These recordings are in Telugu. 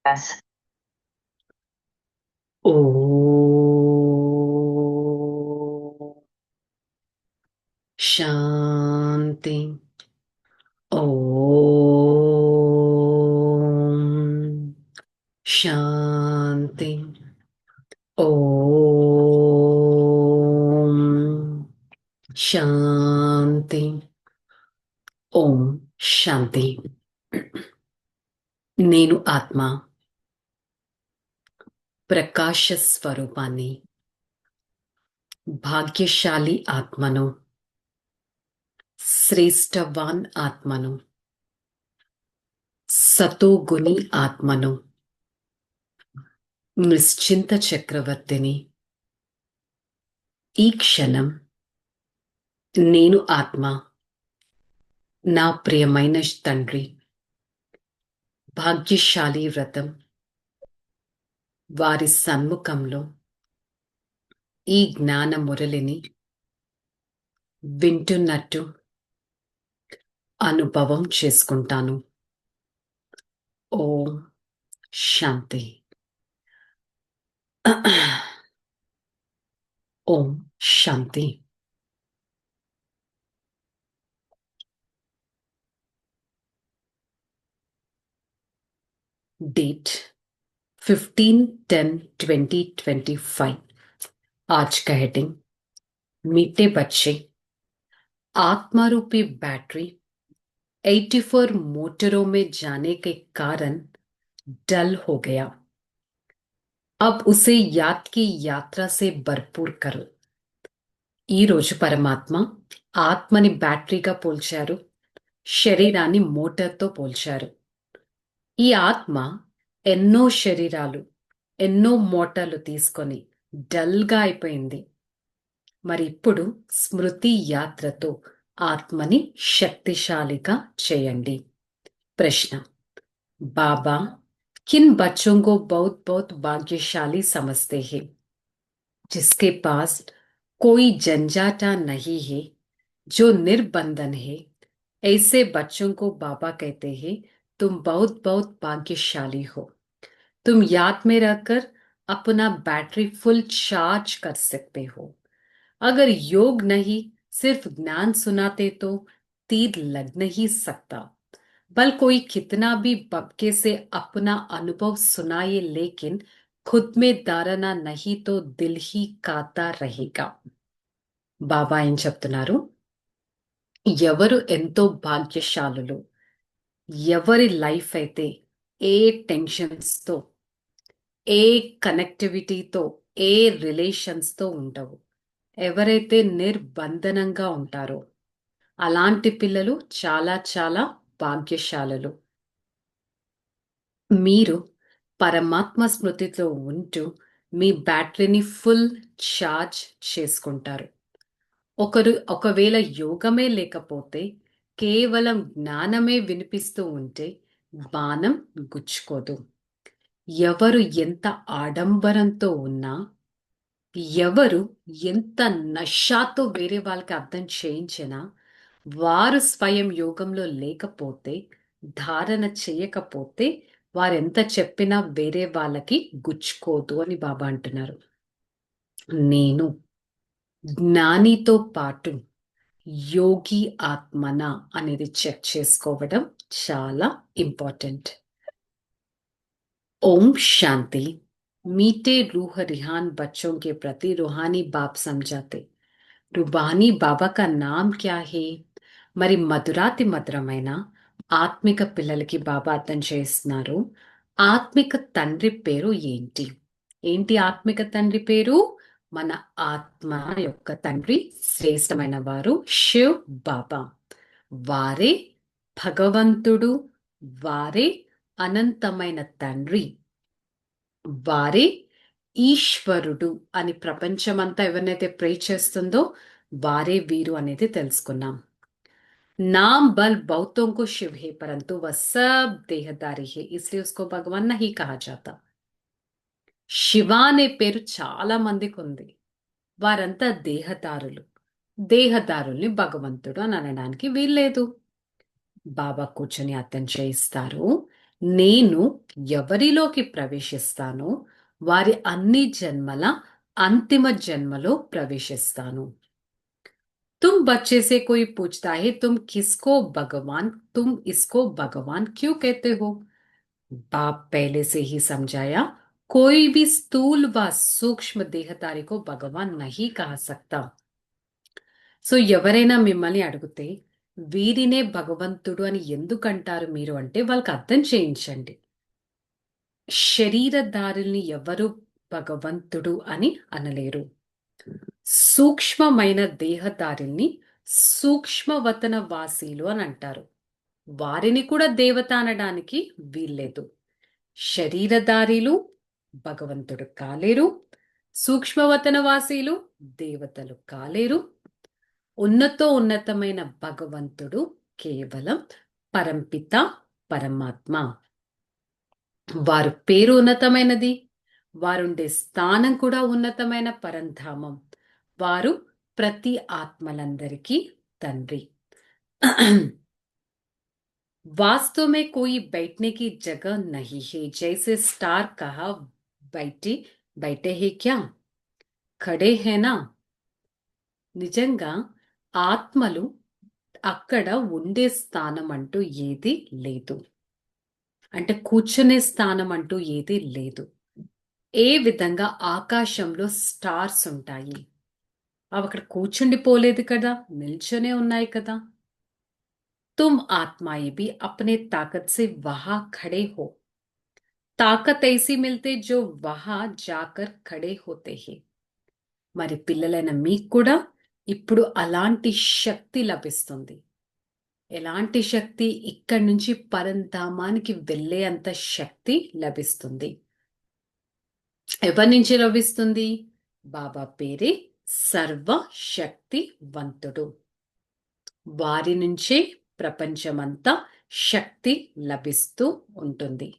Yes. ఓ శాంతి. ఓం శాంతి. ఓం శాంతి. ఓం శాంతి. నేను ఆత్మ, ప్రకాశ స్వరూపాన్ని, భాగ్యశాలి ఆత్మను, శ్రేష్టవాన్ ఆత్మను, సతోగుణి ఆత్మను, నిశ్చింత చక్రవర్తిని. ఈ క్షణం నేను ఆత్మ, నా ప్రియమైన తండ్రి, భాగ్యశాలి వ్రతం వారి సన్ముఖంలో ఈ జ్ఞాన మురళిని వింటున్నట్టు అనుభవం చేసుకుంటాను. ఓం శాంతి. ఓం శాంతి. डेट 15/10/2025। आज का हेडिंग, मीठे बच्चे, आत्मारूपी बैटरी 84 मोटरों में जाने के कारण डल हो गया। अब उसे याद की यात्रा से भरपूर करो। ఈ రోజు పరమాత్మ ఆత్మని బ్యాటరీగా పోల్చారు, శరీరాన్ని మోటార్తో పోల్చారు. ఈ ఆత్మ ఎన్నో శరీరాలు, ఎన్నో మోటార్లు తీసుకొని డల్గా అయిపోయింది. మరి ఇప్పుడు స్మృతి యాత్రతో ఆత్మని శక్తిశాలిగా చేయండి. ప్రశ్న: बाबा किन बच्चों को बहुत बहुत भाग्यशाली समझते हैं? जिसके पास कोई झंझाटा नहीं है, जो निर्बंधन है, ऐसे बच्चों को बाबा कहते हैं तुम बहुत बहुत भाग्यशाली हो। तुम याद में रहकर अपना बैटरी फुल चार्ज कर सकते हो। अगर योग नहीं, सिर्फ ज्ञान सुनाते तो तीर लग नहीं सकता। बल कोई कितना भी बबके से अपना अनुभव सुनाए, लेकिन खुद में धारणा नहीं तो दिल ही काता रहेगा. బాబా ఏం చెప్తున్నారు? ఎవరు ఎంతో భాగ్యశాలులు, ఎవరి లైఫ్ అయితే ఏ టెన్షన్స్తో, ఏ కనెక్టివిటీతో, ఏ రిలేషన్స్తో ఉండవు, ఎవరైతే నిర్బంధనంగా ఉంటారో అలాంటి పిల్లలు చాలా చాలా భాగ్యశాలులు. మీరు పరమాత్మ స్మృతితో ఉంటూ మీ బ్యాటరీని ఫుల్ ఛార్జ్ చేసుకుంటారు. ఒకవేళ యోగమే లేకపోతే, కేవలం జ్ఞానమే వినిపిస్తూ ఉంటే బాణం గుచ్చుకోదు. ఎవరు ఎంత ఆడంబరంతో ఉన్నా, ఎవరు ఎంత నషాతో వేరే వాళ్ళకి అర్థం చేయించినా, వారు స్వయం యోగంలో లేకపోతే, ధారణ చేయకపోతే, వారెంత చెప్పినా వేరే వాళ్ళకి గుచ్చుకోదు అని బాబా అంటున్నారు. నేను జ్ఞానితో పాటు యోగి ఆత్మన అనేది చెక్ చేసుకోవడం చాలా ఇంపార్టెంట్. ओम शांति. मीठे रूह रिहान बच्चों के प्रति रूहानी बाप समझाते. रूहानी बाबा का नाम क्या है? మరి మధురాతి మధురమైన ఆత్మిక పిల్లలకి బాబా అర్థం చేస్తున్నారు. ఆత్మిక తండ్రి పేరు ఏంటి? ఏంటి ఆత్మిక తండ్రి పేరు? మన ఆత్మ యొక్క తండ్రి శ్రేష్టమైన వారు శివ్ బాబా. వారే భగవంతుడు, వారే అనంతమైన తండ్రి, వారే ఈశ్వరుడు అని ప్రపంచమంతా ఎవరినైతే ప్రే చేస్తుందో వారే వీరు అనేది తెలుసుకున్నాం. नाम बल बहुतों को शिव है, परंतु वह सब देहदारी है, इसलिए उसको भगवान नहीं कहा जाता. శివ అనే పేరు చాలా మందికి ఉంది. వారంతా దేహదారులు. దేహదారుల్ని భగవంతుడు అని అనడానికి వీల్లేదు. బాబా కూర్చొని అర్థం చేయిస్తారు. నేను ఎవరిలోకి ప్రవేశిస్తానో వారి అన్ని జన్మల अंतिम जन्मलो प्रवेशिस्तानु। तुम बच्चे से कोई पूछता है तुम किसको भगवान, तुम इसको भगवान क्यों कहते हो? बाप पहले से ही समझाया, कोई भी स्थूल व सूक्ष्म देहधारी को भगवान नहीं कह सकता। సో ఎవరైనా మిమ్మల్ని అడిగితే వీరినే భగవంతుడు అని ఎందుకంటారు మీరు అంటే వాళ్ళకి అర్థం చేయించండి. శరీరధారుల్ని ఎవరు భగవంతుడు అని అనలేరు. సూక్ష్మమైన దేహధారుల్ని సూక్ష్మవతన వాసీలు అని అంటారు. వారిని కూడా దేవత అనడానికి వీల్లేదు. శరీరధారీలు భగవంతుడు కాలేరు, సూక్ష్మవతన వాసీలు దేవతలు కాలేరు. ఉన్నతమైన భగవంతుడు కేవలం పరంపిత పరమాత్మ. వారు పేరు ఉన్నతమైనది, వారుండే స్థానం కూడా ఉన్నతమైన పరంధామం. వారు ప్రతి ఆత్మలందరికీ తండ్రి. वास्तव में कोई बैठने की जगह नहीं है, जैसे स्टार कहा बैठे बैठे है क्या, खड़े है ना. నిజంగా ఆత్మలు అక్కడ ఉండే స్థానం అంటూ ఏది లేదు, అంటే కూర్చునే స్థానం అంటూ ఏది లేదు. ఏ విధంగా ఆకాశంలో స్టార్స్ ఉంటాయి, అవి అక్కడ కూర్చుండిపోలేదు కదా, నిల్చొనే ఉన్నాయి కదా. तुम आत्माएं भी अपने ताकत से वहां खड़े हो, ताकत ऐसी मिलते जो वहां जाकर खड़े होते हैं. మరి పిల్లలైన మీకు కూడా ఇప్పుడు అలాంటి శక్తి లభిస్తుంది. ఎలాంటి శక్తి? ఇక్కడి నుంచి పరంధామానికి వెళ్ళే అంత శక్తి లభిస్తుంది. ఎవరి నుంచి లభిస్తుంది? బాబా పేరే సర్వశక్తివంతుడు. వారి నుంచే ప్రపంచమంతా శక్తి లభిస్తూ ఉంటుంది.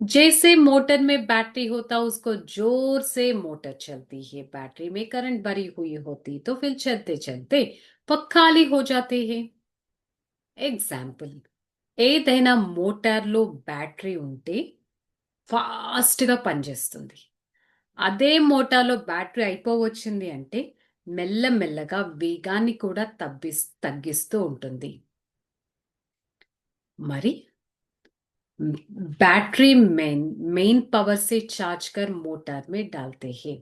जैसे मोटर में बैटरी होता उसको जोर से मोटर चलती है, बैटरी में करंट भरी हुई होती तो फिर चलते चलते वह खाली हो जाते हैं. ఎగ్జాంపుల్, ఏదైనా మోటార్లో బ్యాటరీ ఉంటే ఫాస్ట్గా పనిచేస్తుంది. అదే మోటార్లో బ్యాటరీ అయిపోవచ్చింది అంటే మెల్లమెల్లగా వేగాన్ని కూడా తగ్గిస్తూ ఉంటుంది. మరి बैटरी మెయిన్ పవర్ से चार्ज कर मोटर में डालते हैं.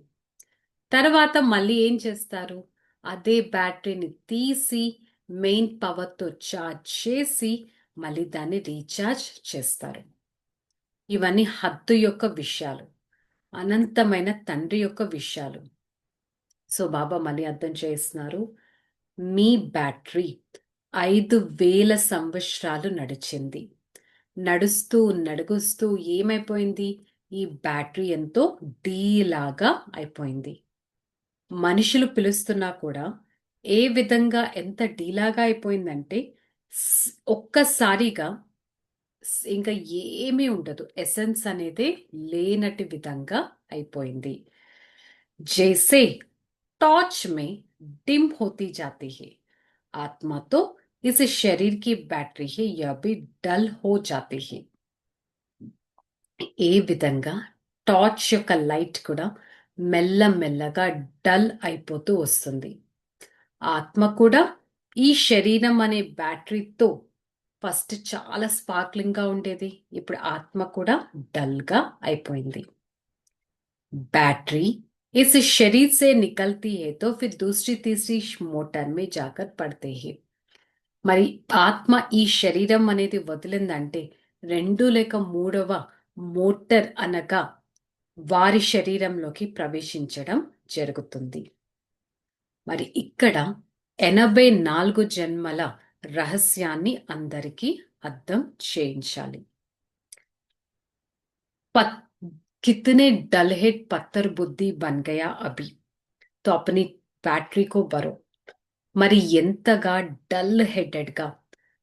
తర్వాత మళ్ళీ ఏం చేస్తారు? అదే బ్యాటరీని తీసి మెయిన్ పవర్తో చార్జ్ చేసి మళ్ళీ దాన్ని రీఛార్జ్ చేస్తారు. ఇవన్నీ హద్దు యొక్క విషయాలు, అనంతమైన తండ్రి యొక్క విషయాలు. సో బాబా మళ్ళీ అర్థం చేస్తున్నారు, మీ బ్యాటరీ 5,000 సంవత్సరాలు నడిచింది. నడుస్తూ ఏమైపోయింది? ఈ బ్యాటరీ ఎంతో డీలాగా అయిపోయింది. మనుషులు పిలుస్తున్నా కూడా ఏ విధంగా ఎంత డీలాగా అయిపోయిందంటే ఒక్కసారిగా ఇంకా ఏమీ ఉండదు, ఎసెన్స్ అనేది లేనటి విధంగా అయిపోయింది. జైసే टॉर्च में डिम होती जाती है, आत्मा तो इस शरीर की बैटरी है, यह भी डल हो जाती है. ఏ విధంగా టార్చ్ యొక్క లైట్ కూడా మెల్లమెల్లగా డల్ అయిపోతూ వస్తుంది. ఆత్మ కూడా ఈ శరీరం అనే బ్యాటరీతో ఫస్ట్ చాలా స్పార్క్లింగ్ గా ఉండేది, ఇప్పుడు ఆత్మ కూడా డల్ గా అయిపోయింది. बैटरी इस शरीर से निकलती है तो फिर दूसरी तीसरी मोटर में जाकर पड़ते हैं. మరి ఆత్మ ఈ శరీరం అనేది వదిలిందంటే 2 లేక 3వ మోటార్ అనగా వారి శరీరంలోకి ప్రవేశించడం జరుగుతుంది. మరి ఇక్కడ 84 జన్మల రహస్యాన్ని అందరికీ అర్థం చేయించాలి. कितने डलहेड पत्थर बुद्धि बन गया अभी, तो अपनी बैटरी को भरो. మరి ఎంతగా డల్ హెడెడ్ గా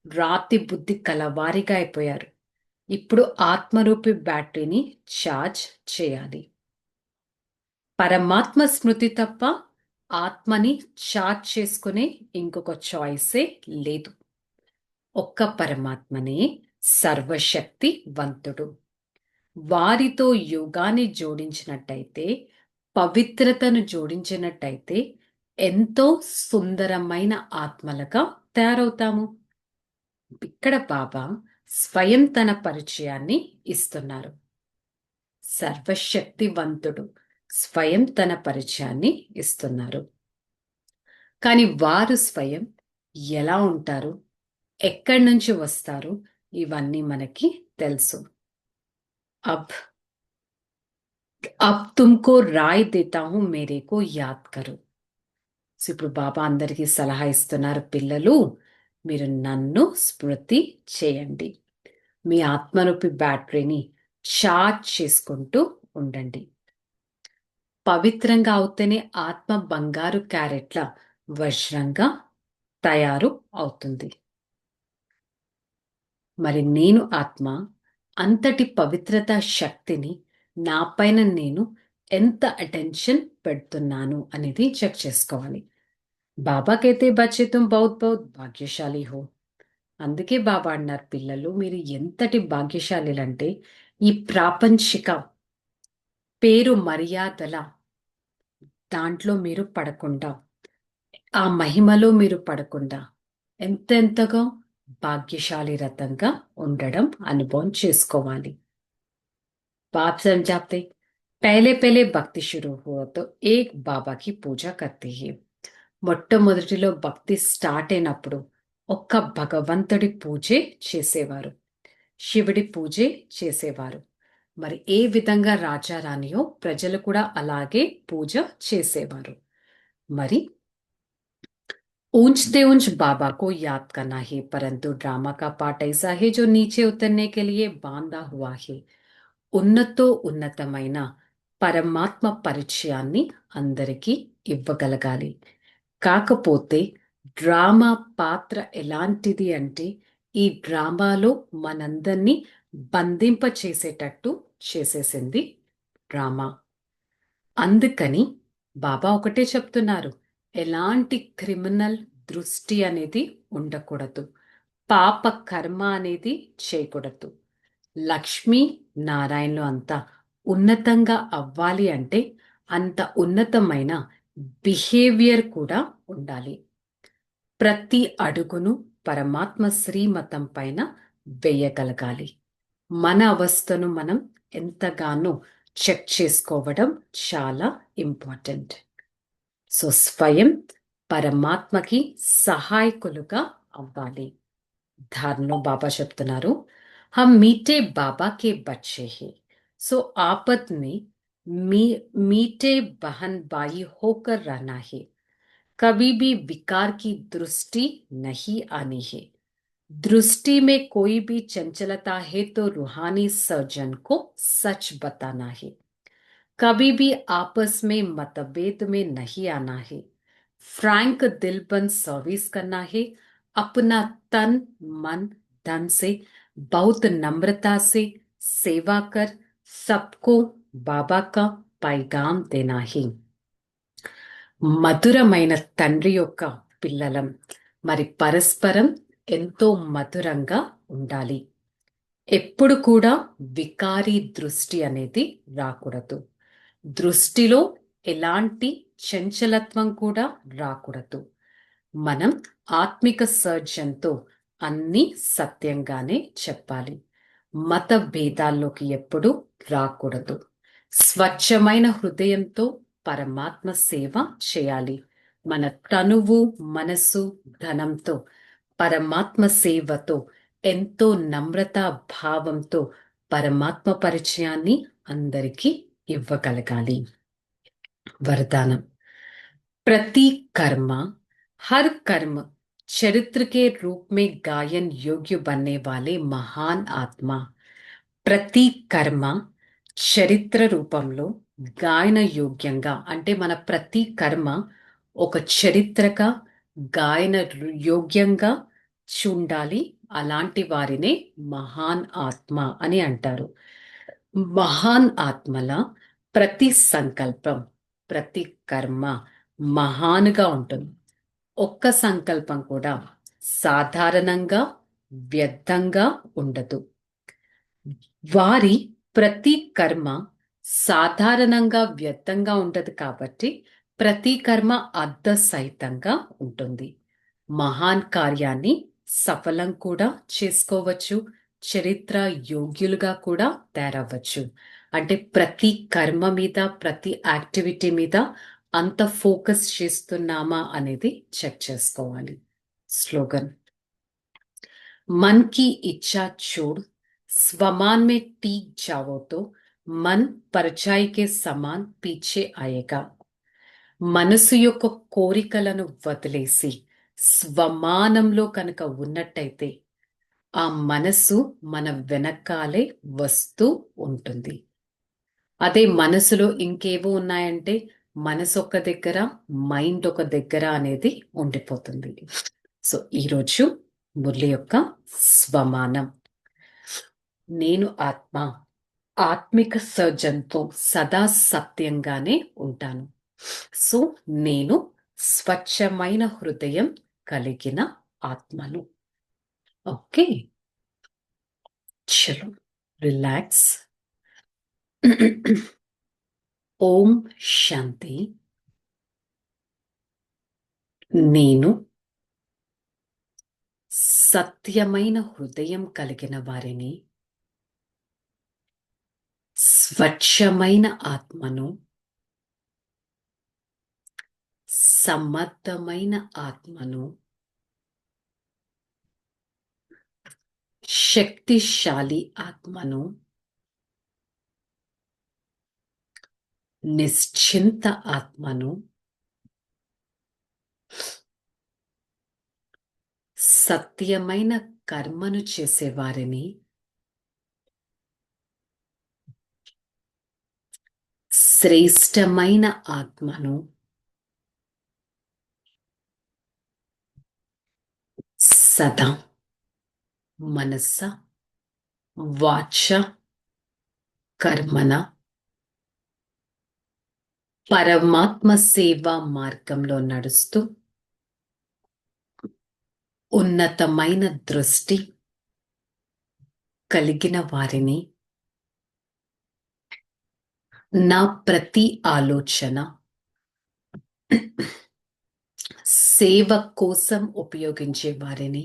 రాతి బుద్ధి కలవారిగా అయిపోయారు. ఇప్పుడు ఆత్మరూపి బ్యాటరీని ఛార్జ్ చేయాలి. పరమాత్మ స్మృతి తప్ప ఆత్మని ఛార్జ్ చేసుకునే ఇంకొక చాయిసే లేదు. ఒక్క పరమాత్మనే సర్వశక్తివంతుడు. వారితో యోగాన్ని జోడించినట్టయితే, పవిత్రతను జోడించినట్టయితే ఎంతో సుందరమైన ఆత్మలుగా తయారవుతాము. ఇక్కడ బాబా స్వయం తన పరిచయాన్ని ఇస్తున్నారు. సర్వశక్తివంతుడు స్వయం తన పరిచయాన్ని ఇస్తున్నారు. కానీ వారు స్వయం ఎలా ఉంటారు, ఎక్కడి నుంచి వస్తారు, ఇవన్నీ మనకి తెలుసు. అబ్ అబ్ తుమ్కో రాయ్ దేతా హూ మేరేకో యాద్ కరో. ఇప్పుడు బాబా అందరికీ సలహా ఇస్తున్నారు, పిల్లలు మీరు నన్ను స్మృతి చేయండి. మీ ఆత్మరూపి బ్యాటరీని ఛార్జ్ చేసుకుంటూ ఉండండి. పవిత్రంగా అవుతేనే ఆత్మ బంగారు క్యారెట్ల వజ్రంగా తయారు అవుతుంది. మరి నేను ఆత్మ అంతటి పవిత్రత శక్తిని నా పైన నేను ఎంత అటెన్షన్ పెడుతున్నాను అనేది చెక్ చేసుకోవాలి. బాబా కైతే బచ్చే తుమ్ బహుత్ బహుత్ భాగ్యశాలి హో. అందుకే బాబా అన్నారు, పిల్లలు మీరు ఎంతటి భాగ్యశాలిలంటే ఈ ప్రాపంచిక పేరు మర్యాదల దాంట్లో మీరు పడకుండా, ఆ మహిమలో మీరు పడకుండా ఎంతెంతగా భాగ్యశాలి రతంగా ఉండడం అనుభవం చేసుకోవాలి. बाप समझाते, पहले पहले भक्ति शुरू हुआ तो एक बाबा की పూజ करते हैं. మొట్టమొదటిలో భక్తి స్టార్ట్ అయినప్పుడు ఒక్క భగవంతుడి పూజే చేసేవారు, శివుడి పూజే చేసేవారు. మరి ఏ విధంగా రాజారాణియో ప్రజలు కూడా అలాగే పూజ చేసేవారు. మరి ऊंचते ऊंच बाबा को याद करना है, परंतु ड्रामा का पार्ट ऐसा है जो नीचे उतरने के लिए बांधा हुआ है. ఉన్నతో ఉన్నతమైన పరమాత్మ పరిచయాన్ని అందరికీ ఇవ్వగలగాలి. కాకపోతే డ్రామా పాత్ర ఎలాంటిది అంటే ఈ డ్రామాలో మనందరినీ బంధింప చేసేటట్టు చేసేసింది డ్రామా. అందుకని బాబా ఒకటే చెప్తున్నారు, ఎలాంటి క్రిమినల్ దృష్టి అనేది ఉండకూడదు, పాప కర్మ అనేది చేయకూడదు. లక్ష్మీ నారాయణలు అంత ఉన్నతంగా అవ్వాలి అంటే అంత ఉన్నతమైన బిహేవియర్ కూడా ఉండాలి. ప్రతి అడుగును పరమాత్మ శ్రీమతం పైన వేయగలగాలి. మన అవస్థను మనం ఎంతగానో చెక్ చేసుకోవడం చాలా ఇంపార్టెంట్. సో స్వయం పరమాత్మకి సహాయకులుగా అవ్వాలి. ధారణలో బాబా చెప్తున్నారు, हम मीठे बाबा के बच्चे हैं, सो आपत में मीठे बहन भाई होकर रहना है. कभी भी विकार की दृष्टि नहीं आनी है. दृष्टि में कोई भी चंचलता है तो रूहानी सर्जन को सच बताना है. कभी भी आपस में मतभेद में नहीं आना है. फ्रैंक दिलबंद सर्विस करना है. अपना तन मन धन से बहुत नम्रता से सेवा कर सबको बाबा का पैगाम देना है. మధురమైన తండ్రి యొక్క పిల్లలం, మరి పరస్పరం ఎంతో మధురంగా ఉండాలి. ఎప్పుడు కూడా వికారీ దృష్టి అనేది రాకూడదు. దృష్టిలో ఎలాంటి చంచలత్వం కూడా రాకూడదు. మనం ఆత్మిక సర్జన్తో అన్ని సత్యంగానే చెప్పాలి. మత భేదాల్లోకి ఎప్పుడు రాకూడదు. స్వచ్ఛమైన హృదయంతో పరమాత్మ సేవ చేయాలి. మన తనువు మనసు ధనంతో పరమాత్మ సేవతో ఎంతో నమ్రతా భావంతో పరమాత్మ పరిచయాన్ని అందరికీ ఇవ్వగలగాలి. वरदानम, प्रति कर्म हर कर्म चरित्र के रूप में गायन योग्य बनने वाले महान आत्मा. ప్రతి కర్మ చరిత్ర రూపంలో గాయన యోగ్యంగా అంటే మన ప్రతి కర్మ ఒక చరిత్రగా గాయన యోగ్యంగా చూడాలి. అలాంటి వారినే మహాన్ ఆత్మ అని అంటారు. మహాన్ ఆత్మల ప్రతి సంకల్పం ప్రతి కర్మ మహాన్గా ఉంటుంది. ఒక్క సంకల్పం కూడా సాధారణంగా వ్యర్థంగా ఉండదు. వారి ప్రతి కర్మ సాధారణంగా వ్యర్థంగా ఉండదు కాబట్టి ప్రతి కర్మ అర్థసహితంగా ఉంటుంది. మహాన్ కార్యాన్ని సఫలం కూడా చేసుకోవచ్చు, చరిత్ర యోగ్యులుగా కూడా తయారవ్వచ్చు. అంటే ప్రతి కర్మ మీద, ప్రతి యాక్టివిటీ మీద అంత ఫోకస్ చేస్తున్నామా అనేది చెక్ చేసుకోవాలి. స్లోగన్: मन की इच्छा छोड़ स्वमान में टीक जाओ तो मन परछाई के समान పీछే ఆయేగా. మనసు యొక్క కోరికలను వదిలేసి స్వమానంలో కనుక ఉన్నట్టయితే ఆ మనసు మన వెనకాలే వస్తూ ఉంటుంది. అదే మనసులో ఇంకేవో ఉన్నాయంటే మనసు ఒక దగ్గర, మైండ్ ఒక దగ్గర అనేది ఉండిపోతుంది. సో ఈరోజు మురళి యొక్క స్వమానం: నేను ఆత్మ, ఆత్మిక సర్జన్తో సదా సత్యంగానే ఉంటాను. సో నేను స్వచ్ఛమైన హృదయం కలిగిన ఆత్మను. ఓకే, చలో రిలాక్స్. ఓం శాంతి. నేను సత్యమైన హృదయం కలిగిన వారిని, స్వచ్ఛమైన ఆత్మను, సమర్థమైన ఆత్మను, శక్తిశాలి ఆత్మను, నిశ్చింత ఆత్మను, సత్యమైన కర్మను చేసేవారిని, శ్రేష్టమైన ఆత్మను, సదా మనస వాచ కర్మన పరమాత్మ సేవా మార్గంలో నడుస్తూ ఉన్నతమైన దృష్టి కలిగిన వారిని, నా ప్రతి ఆలోచన సేవ కోసం ఉపయోగించే వారిని,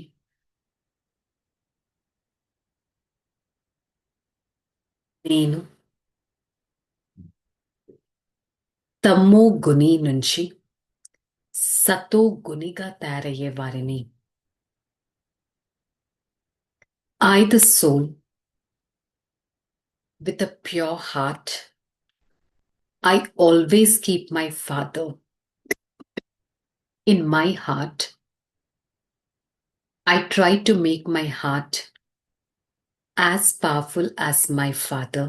నేను తమో గుణి నుంచి సతో గుణిగా తయారయ్యే వారిని, I, the soul, with a pure heart, I always keep my Father in my heart. I try to make my heart as powerful as my Father.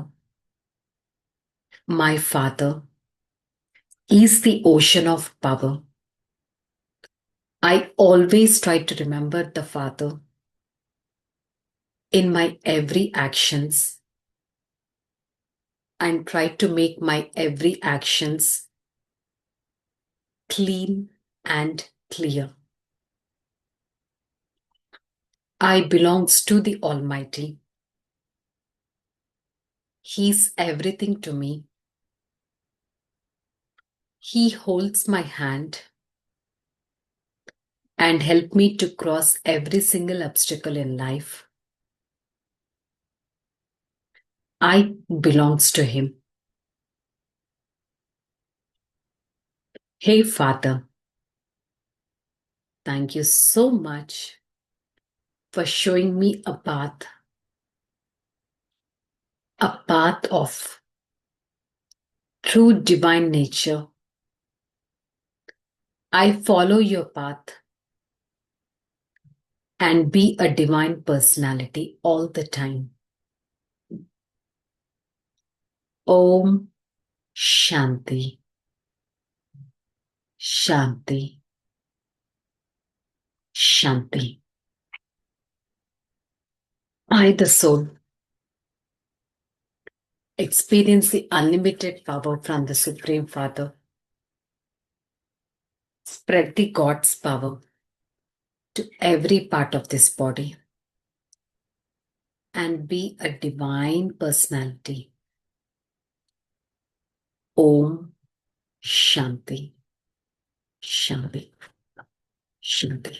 My Father is the ocean of power. I always try to remember the Father in my every actions and try to make my every actions clean and clear. I belongs to the Almighty. He's everything to me. He holds my hand and help me to cross every single obstacle in life. I belongs to him. Hey Father, thank you so much for showing me a path of true divine nature. I follow your path and be a divine personality all the time. Om Shanti. Shanti. Shanti. I, the soul, experience the unlimited power from the Supreme Father. Spread the God's power to every part of this body. and be a divine personality. Om Shanti. Shanti. Shanti.